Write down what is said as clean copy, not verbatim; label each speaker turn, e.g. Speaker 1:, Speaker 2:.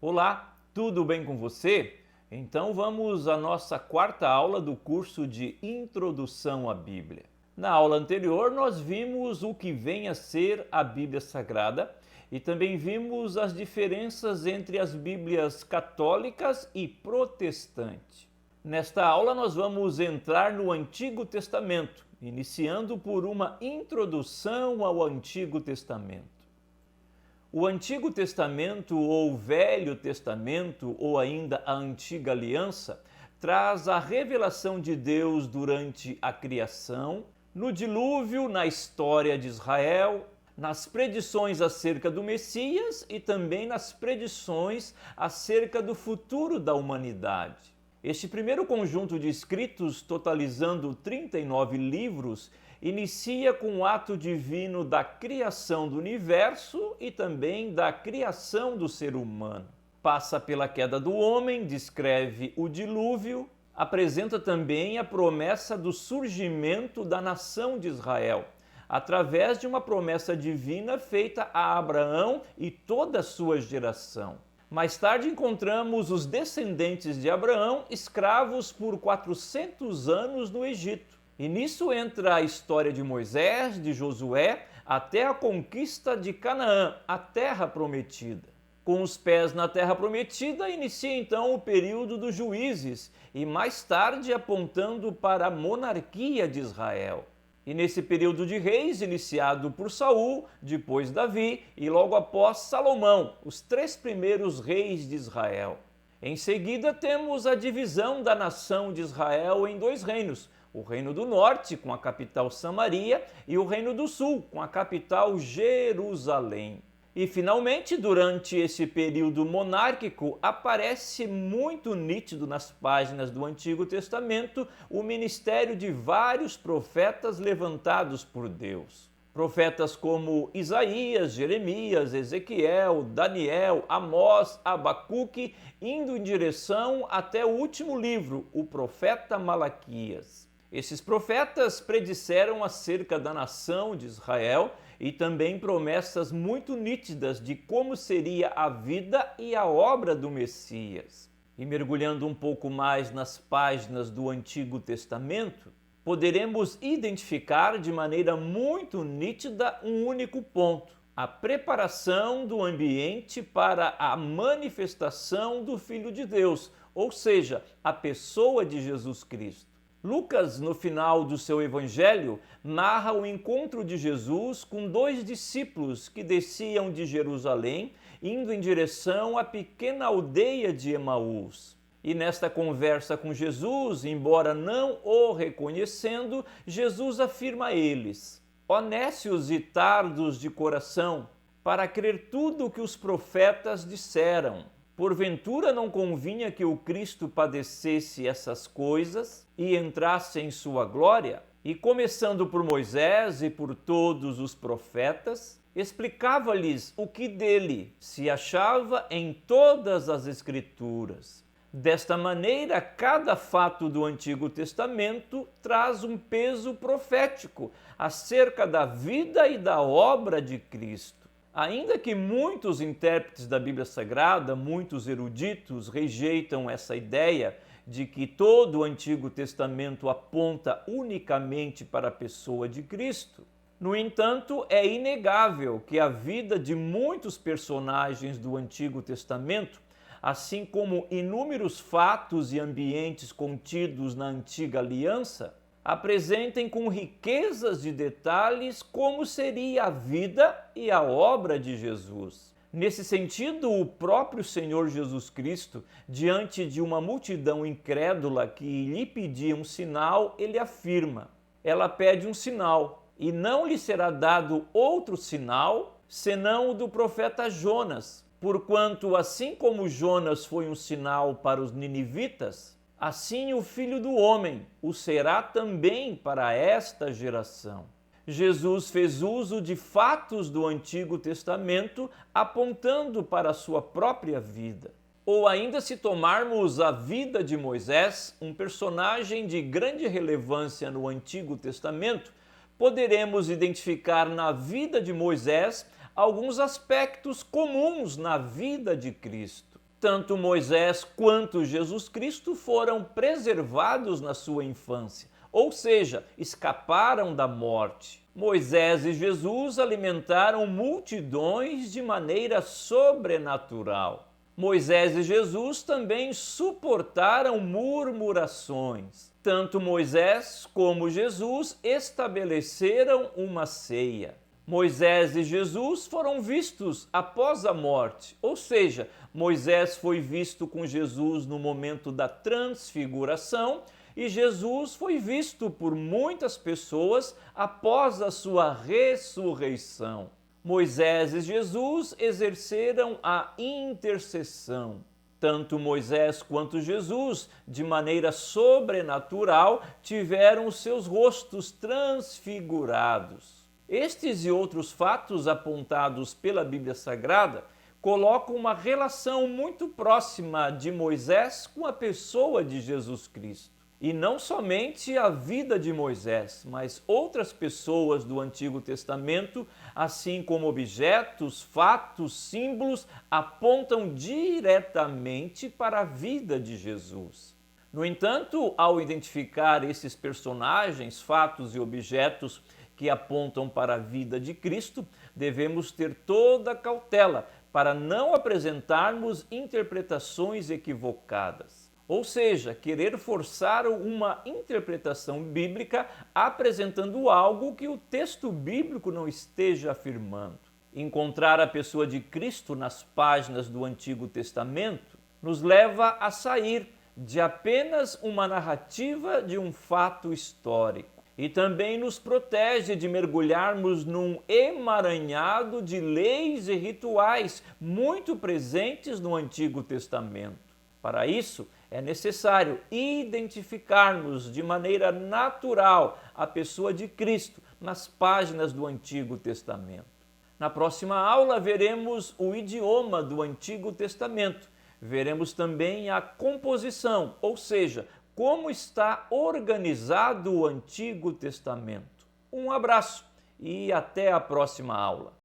Speaker 1: Olá, tudo bem com você? Então vamos à nossa quarta aula do curso de Introdução à Bíblia. Na aula anterior nós vimos o que vem a ser a Bíblia Sagrada e também vimos as diferenças entre as Bíblias católicas e protestantes. Nesta aula nós vamos entrar no Antigo Testamento, iniciando por uma introdução ao Antigo Testamento. O Antigo Testamento ou Velho Testamento ou ainda a Antiga Aliança traz a revelação de Deus durante a criação, no dilúvio, na história de Israel, nas predições acerca do Messias e também nas predições acerca do futuro da humanidade. Este primeiro conjunto de escritos, totalizando 39 livros, inicia com o ato divino da criação do universo e também da criação do ser humano. Passa pela queda do homem, descreve o dilúvio, apresenta também a promessa do surgimento da nação de Israel, através de uma promessa divina feita a Abraão e toda a sua geração. Mais tarde encontramos os descendentes de Abraão escravos por 400 anos no Egito. E nisso entra a história de Moisés, de Josué, até a conquista de Canaã, a terra prometida. Com os pés na terra prometida, inicia então o período dos juízes e mais tarde apontando para a monarquia de Israel. E nesse período de reis, iniciado por Saul, depois Davi e logo após Salomão, os três primeiros reis de Israel. Em seguida temos a divisão da nação de Israel em dois reinos, o Reino do Norte, com a capital Samaria, e o Reino do Sul, com a capital Jerusalém. E finalmente, durante esse período monárquico, aparece muito nítido nas páginas do Antigo Testamento o ministério de vários profetas levantados por Deus. Profetas como Isaías, Jeremias, Ezequiel, Daniel, Amós, Abacuque, indo em direção até o último livro, o profeta Malaquias. Esses profetas predisseram acerca da nação de Israel e também promessas muito nítidas de como seria a vida e a obra do Messias. E mergulhando um pouco mais nas páginas do Antigo Testamento, poderemos identificar de maneira muito nítida um único ponto: a preparação do ambiente para a manifestação do Filho de Deus, ou seja, a pessoa de Jesus Cristo. Lucas, no final do seu evangelho, narra o encontro de Jesus com dois discípulos que desciam de Jerusalém, indo em direção à pequena aldeia de Emaús. E nesta conversa com Jesus, embora não o reconhecendo, Jesus afirma a eles: ó nécios e tardos de coração, para crer tudo o que os profetas disseram. Porventura não convinha que o Cristo padecesse essas coisas e entrasse em sua glória? E começando por Moisés e por todos os profetas, explicava-lhes o que dele se achava em todas as Escrituras. Desta maneira, cada fato do Antigo Testamento traz um peso profético acerca da vida e da obra de Cristo. Ainda que muitos intérpretes da Bíblia Sagrada, muitos eruditos, rejeitam essa ideia de que todo o Antigo Testamento aponta unicamente para a pessoa de Cristo, no entanto, é inegável que a vida de muitos personagens do Antigo Testamento, assim como inúmeros fatos e ambientes contidos na Antiga Aliança, apresentem com riquezas de detalhes como seria a vida e a obra de Jesus. Nesse sentido, o próprio Senhor Jesus Cristo, diante de uma multidão incrédula que lhe pedia um sinal, ele afirma: ela pede um sinal, e não lhe será dado outro sinal, senão o do profeta Jonas. Porquanto, assim como Jonas foi um sinal para os ninivitas, assim o Filho do Homem o será também para esta geração. Jesus fez uso de fatos do Antigo Testamento apontando para a sua própria vida. Ou ainda, se tomarmos a vida de Moisés, um personagem de grande relevância no Antigo Testamento, poderemos identificar na vida de Moisés alguns aspectos comuns na vida de Cristo. Tanto Moisés quanto Jesus Cristo foram preservados na sua infância, ou seja, escaparam da morte. Moisés e Jesus alimentaram multidões de maneira sobrenatural. Moisés e Jesus também suportaram murmurações. Tanto Moisés como Jesus estabeleceram uma ceia. Moisés e Jesus foram vistos após a morte, ou seja, Moisés foi visto com Jesus no momento da transfiguração e Jesus foi visto por muitas pessoas após a sua ressurreição. Moisés e Jesus exerceram a intercessão. Tanto Moisés quanto Jesus, de maneira sobrenatural, tiveram os seus rostos transfigurados. Estes e outros fatos apontados pela Bíblia Sagrada colocam uma relação muito próxima de Moisés com a pessoa de Jesus Cristo. E não somente a vida de Moisés, mas outras pessoas do Antigo Testamento, assim como objetos, fatos, símbolos, apontam diretamente para a vida de Jesus. No entanto, ao identificar esses personagens, fatos e objetos que apontam para a vida de Cristo, devemos ter toda a cautela para não apresentarmos interpretações equivocadas. Ou seja, querer forçar uma interpretação bíblica apresentando algo que o texto bíblico não esteja afirmando. Encontrar a pessoa de Cristo nas páginas do Antigo Testamento nos leva a sair de apenas uma narrativa de um fato histórico. E também nos protege de mergulharmos num emaranhado de leis e rituais muito presentes no Antigo Testamento. Para isso, é necessário identificarmos de maneira natural a pessoa de Cristo nas páginas do Antigo Testamento. Na próxima aula, veremos o idioma do Antigo Testamento. Veremos também a composição, ou seja, como está organizado o Antigo Testamento. Um abraço e até a próxima aula.